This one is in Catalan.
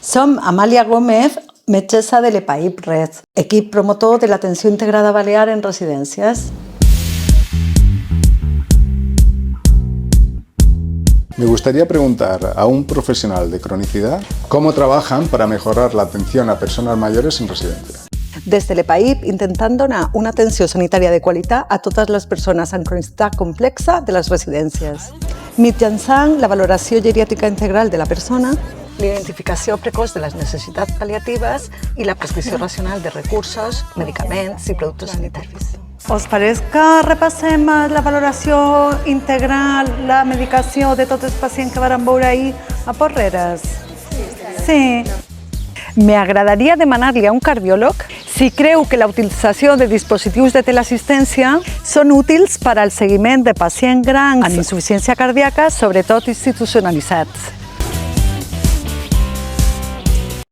Som Amàlia Gómez, metgessa de l'EPAIP Red, equip promotor de l'atenció integrada balear en residències. Me gustaría preguntar a un profesional de cronicidad cómo trabajan para mejorar la atención a personas mayores en residencia. Des de l'EPAIP intentant donar una atenció sanitària de qualitat a totes les persones amb cronicitat complexa de les residències, mitjançant la valoració geriàtrica integral de la persona, la identificació precoç de les necessitats pal·liatives i la prescripció racional de recursos, medicaments i productes sanitaris. Us pareix que repassem la valoració integral, la medicació de tots els pacients que varen veure ahir a Porreres? Sí. M'agradaria demanar-li a un cardiòleg si creu que la utilització de dispositius de teleassistència són útils per al seguiment de pacients grans amb insuficiència cardíaca, sobretot institucionalitzats.